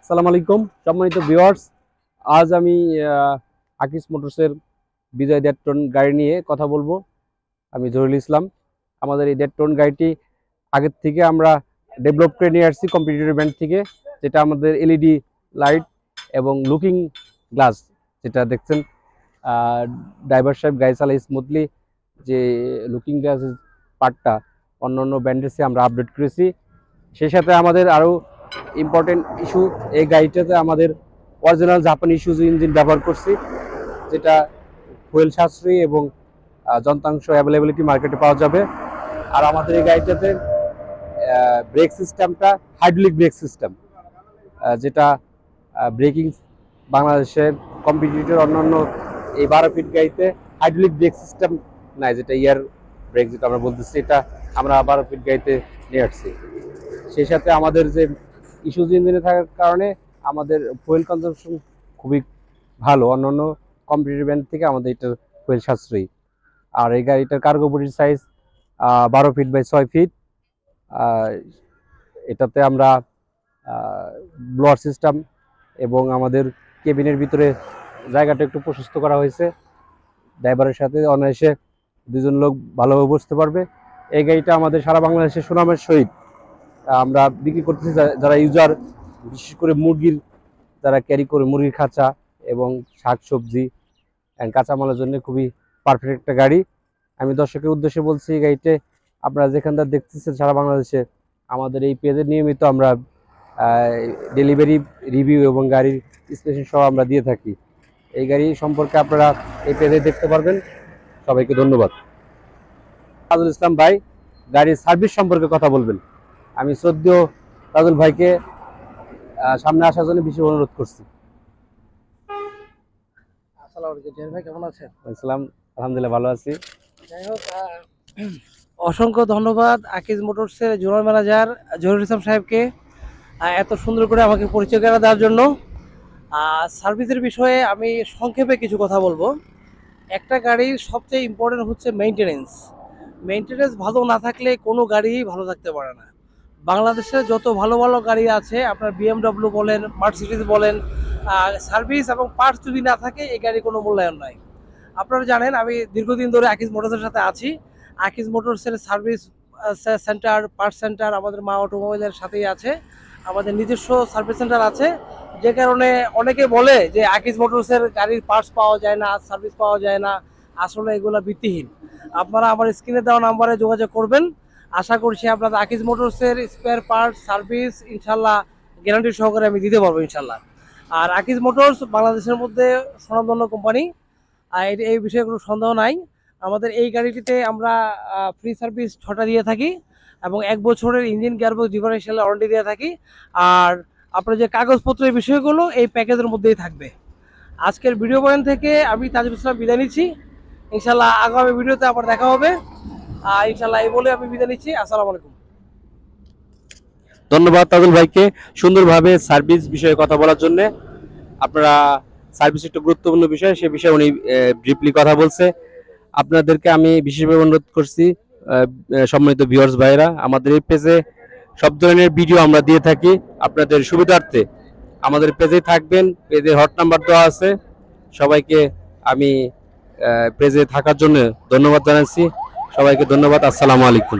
আসসালামু আলাইকুম সম্মানিত ভিউয়ার্স। আজ আমি আকিস মোটরসের বিজয় 1.5 টন গাড়ি নিয়ে কথা বলবো। আমি জহিরুল ইসলাম। আমাদের এই 1.5 টন গাড়িটি আগের থেকে আমরা ডেভেলপ করে নিয়ে আসছি কম্পিটিটর ব্র্যান্ড থেকে, যেটা আমাদের এলইডি লাইট এবং লুকিং গ্লাস যেটা দেখছেন। ড্রাইভার সাহেব গাড়ি চালায় স্মুথলি, যে লুকিং গ্লাসের পার্টটা অন্য ব্র্যান্ডের চেয়ে আমরা আপডেট করেছি। সেই সাথে আমাদের আরও ইম্পর্টেন্ট ইস্যু, এই গাড়িটাতে আমাদের অরিজিনাল জাপানি ইস্যুজ ইঞ্জিন ব্যবহার করছি, যেটা ফুয়েল সাশ্রয়ী এবং যন্ত্রাংশ অ্যাভেলেবিলিটি মার্কেটে পাওয়া যাবে। আর আমাদের এই গাড়িটাতে ব্রেক সিস্টেমটা হাইড্রোলিক ব্রেক সিস্টেম, যেটা ব্রেকিং বাংলাদেশের কম্পিটিটর অন্যান্য এই 12 ফিট গাড়িতে হাইড্রোলিক ব্রেক সিস্টেম নাই, যেটা ইয়ার ব্রেক যেটা আমরা বলতেছি, এটা আমরা 12 ফিট গাড়িতে নিয়ে আসছি। সেই সাথে আমাদের যে ইস্যুজ ইঞ্জিনে থাকার কারণে আমাদের ফুয়েল কনজাম্পশন খুবই ভালো, অন্যান্য কম্পিটিটিভ ব্র্যান্ড থেকে আমাদের এটা ফুয়েল সাশ্রয়ী। আর এই গাড়িটার কার্গো বডির সাইজ 12 ফিট বাই 6 ফিট। এটাতে আমরা ব্লোয়ার সিস্টেম এবং আমাদের কেবিনের ভিতরে জায়গাটা একটু প্রশস্ত করা হয়েছে, ড্রাইভারের সাথে অনায়াসে দুজন লোক ভালোভাবে বসতে পারবে। এই গাড়িটা আমাদের সারা বাংলাদেশের সুনামের সহিত আমরা বিক্রি করতেছি, যারা ইউজার, বিশেষ করে মুরগির যারা ক্যারি করে মুরগির খাঁচা এবং শাক সবজি কাঁচামালের জন্য খুবই পারফেক্ট একটা গাড়ি। আমি দর্শকের উদ্দেশ্যে বলছি, এই গাড়িতে আপনারা যেখানটা দেখতেছেন সারা বাংলাদেশে আমাদের এই পেজে নিয়মিত আমরা ডেলিভারি রিভিউ এবং গাড়ির স্পেশাল সহ আমরা দিয়ে থাকি। এই গাড়ি সম্পর্কে আপনারা এই পেজে দেখতে পারবেন। সবাইকে ধন্যবাদ। তাজুল ইসলাম ভাই গাড়ির সার্ভিস সম্পর্কে কথা বলবেন। আমি শ্রদ্ধেয় তাজুল ভাইকে সামনে আসার জন্য বিশেষ অনুরোধ করছি। আসসালামু আলাইকুম জহির ভাই, কেমন আছেন? আসসালাম, আলহামদুলিল্লাহ ভালো আছি। যাই হোক, অসংখ্য ধন্যবাদ আকিজ মোটরসের জোনাল ম্যানেজার জহিরুল ইসলাম সাহেবকে এত সুন্দর করে আমাকে পরিচয় করে দেওয়ার জন্য। সার্ভিসের বিষয়ে আমি সংক্ষেপে কিছু কথা বলবো। একটা গাড়ির সবচেয়ে ইম্পর্টেন্ট হচ্ছে মেইনটেনেন্স। মেইনটেনেন্স ভালো না থাকলে কোনো গাড়ি ভালো থাকতে পারে না। বাংলাদেশে যত ভালো ভালো গাড়ি আছে, আপনার বিএমডব্লিউ বলেন, মার্সিডিজ বলেন, সার্ভিস এবং পার্টস যদি না থাকে এই গাড়ির কোনো মূল্যায়ন নাই। আপনারা জানেন আমি দীর্ঘদিন ধরে আকিজ মোটরসের সাথে আছি। আকিজ মোটরসের সার্ভিস সেন্টার, পার্টস সেন্টার আমাদের মা অটোমোবাইলের সাথেই আছে। আমাদের নিজস্ব সার্ভিস সেন্টার আছে, যে কারণে অনেকে বলে যে আকিজ মোটরসের গাড়ির পার্টস পাওয়া যায় না, সার্ভিস পাওয়া যায় না। আসলে এগুলো ভিত্তিহীন। আপনারা আমার স্ক্রিনে দেওয়া নাম্বারে যোগাযোগ করবেন। আশা করছি আপনাদের আকিজ মোটরসের স্পেয়ার পার্টস সার্ভিস ইনশাল্লাহ গ্যারান্টি সহকারে আমি দিতে পারবো ইনশাল্লাহ। আর আকিজ মোটরস বাংলাদেশের মধ্যে স্বনামধন্য কোম্পানি, এই বিষয়ে কোনো সন্দেহ নাই। আমাদের এই গাড়িটিতে আমরা ফ্রি সার্ভিস 6টা দিয়ে থাকি এবং 1 বছরের ইঞ্জিন গিয়ারবক্স ডিফারেনশিয়াল ওয়ারেন্টি দিয়ে থাকি। আর আপনার যে কাগজপত্রের বিষয়গুলো এই প্যাকেজের মধ্যেই থাকবে। আজকের ভিডিও পয়েন্ট থেকে আমি তাজুল ইসলাম বিদায় নিচ্ছি। ইনশাল্লাহ আগামী ভিডিওতে আবার দেখা হবে। ইনশাল্লাহ এই বলে আমি বিদায় নিচ্ছি। আসসালামু আলাইকুম। ধন্যবাদ তাজুল ভাইকে সুন্দরভাবে সার্ভিস বিষয়ে কথা বলার জন্য। আপনারা সার্ভিস একটা গুরুত্বপূর্ণ বিষয়, সে বিষয়ে উনি ব্রিফলি কথা বলছে। আপনাদেরকে আমি বিশেষভাবে অনুরোধ করছি, সম্মানিত ভিউয়ার্স ভাইরা, আমাদের এই পেজে সব ধরনের ভিডিও আমরা দিয়ে থাকি আপনাদের সুবিধার্থে। আমাদের পেজে থাকবেন, পেজে হট নাম্বার দেওয়া আছে। সবাইকে আমি পেজে থাকার জন্য ধন্যবাদ জানাচ্ছি। সবাইকে ধন্যবাদ। আসসালামু আলাইকুম।